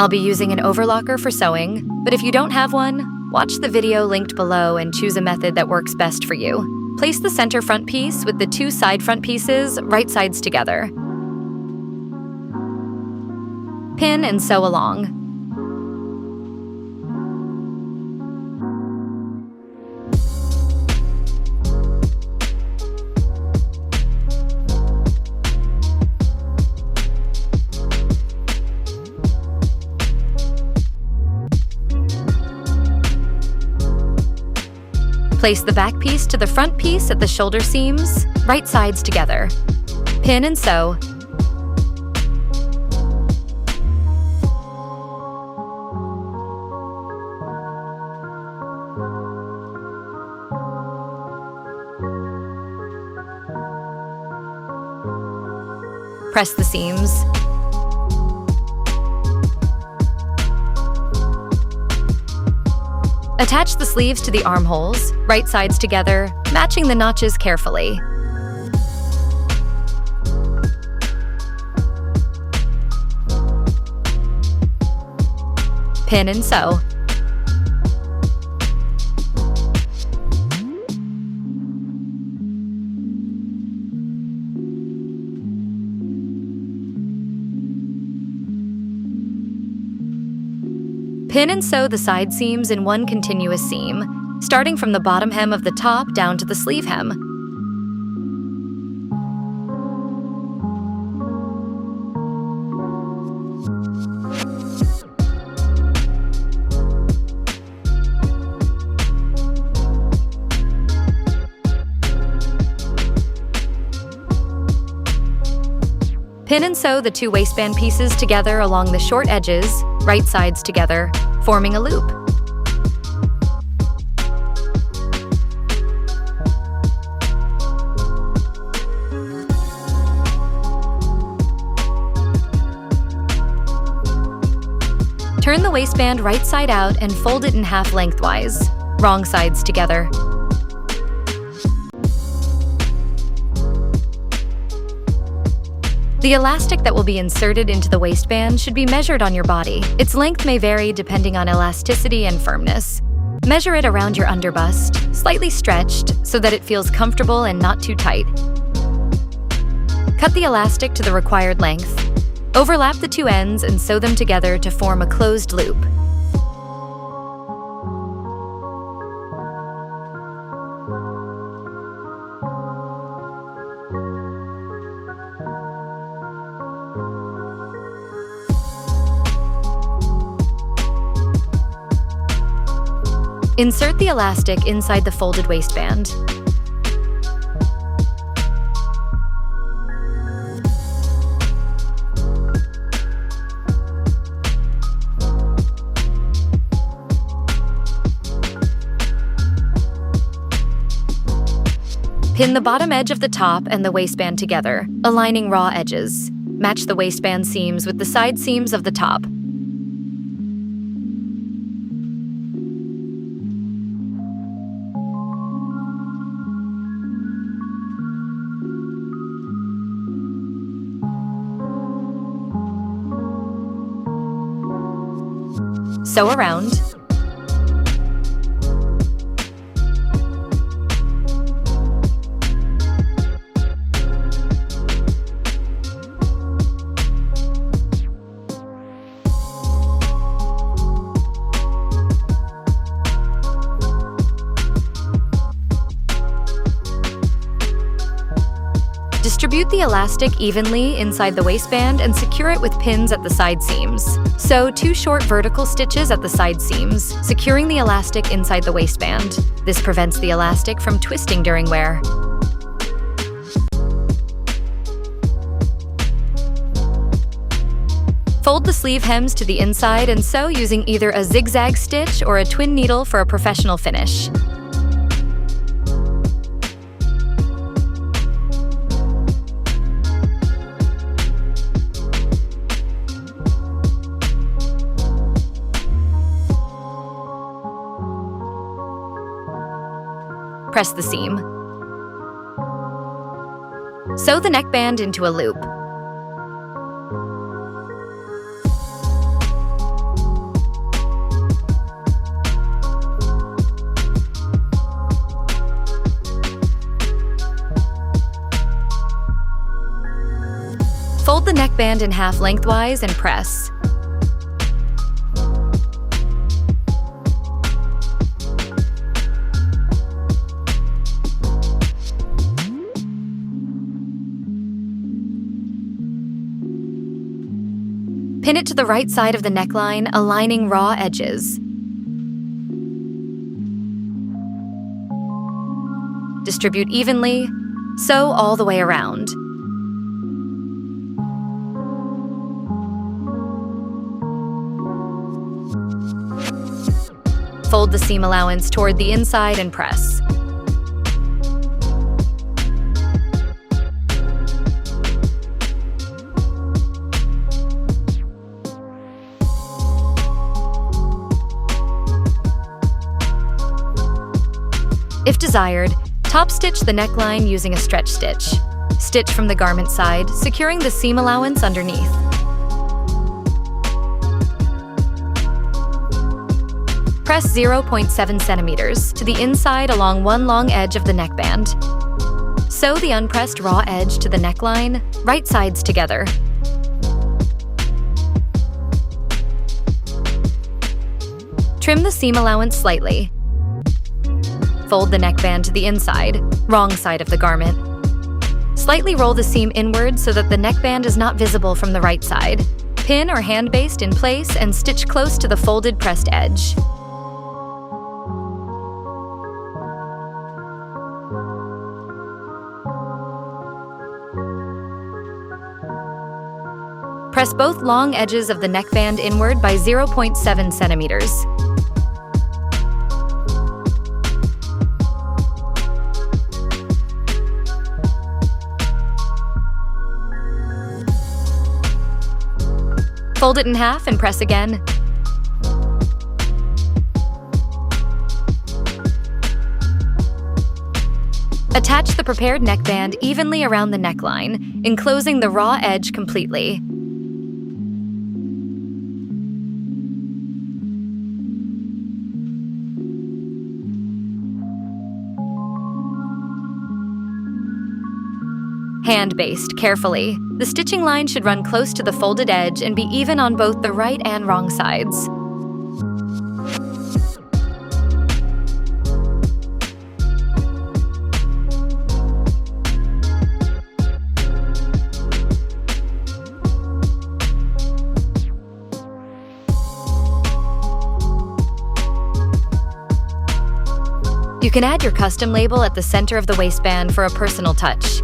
I'll be using an overlocker for sewing, but if you don't have one, watch the video linked below and choose a method that works best for you. Place the center front piece with the 2 side front pieces right sides together. Pin and sew along. Place the back piece to the front piece at the shoulder seams, right sides together. Pin and sew. Press the seams. Attach the sleeves to the armholes, right sides together, matching the notches carefully. Pin and sew. Pin and sew the side seams in one continuous seam, starting from the bottom hem of the top down to the sleeve hem. Pin and sew the 2 waistband pieces together along the short edges, right sides together, forming a loop. Turn the waistband right side out and fold it in half lengthwise, wrong sides together. The elastic that will be inserted into the waistband should be measured on your body. Its length may vary depending on elasticity and firmness. Measure it around your underbust, slightly stretched so that it feels comfortable and not too tight. Cut the elastic to the required length. Overlap the 2 ends and sew them together to form a closed loop. Insert the elastic inside the folded waistband. Pin the bottom edge of the top and the waistband together, aligning raw edges. Match the waistband seams with the side seams of the top. Sew around. Distribute the elastic evenly inside the waistband and secure it with pins at the side seams. Sew 2 short vertical stitches at the side seams, securing the elastic inside the waistband. This prevents the elastic from twisting during wear. Fold the sleeve hems to the inside and sew using either a zigzag stitch or a twin needle for a professional finish. Press the seam. Sew the neckband into a loop. Fold the neckband in half lengthwise and press. Pin it to the right side of the neckline, aligning raw edges. Distribute evenly, sew all the way around. Fold the seam allowance toward the inside and press. If desired, top stitch the neckline using a stretch stitch. Stitch from the garment side, securing the seam allowance underneath. Press 0.7 centimeters to the inside along one long edge of the neckband. Sew the unpressed raw edge to the neckline, right sides together. Trim the seam allowance slightly. Fold the neckband to the inside, wrong side of the garment. Slightly roll the seam inward so that the neckband is not visible from the right side. Pin or hand baste in place and stitch close to the folded pressed edge. Press both long edges of the neckband inward by 0.7 centimeters. Fold it in half and press again. Attach the prepared neckband evenly around the neckline, enclosing the raw edge completely. Hand baste carefully. The stitching line should run close to the folded edge and be even on both the right and wrong sides. You can add your custom label at the center of the waistband for a personal touch.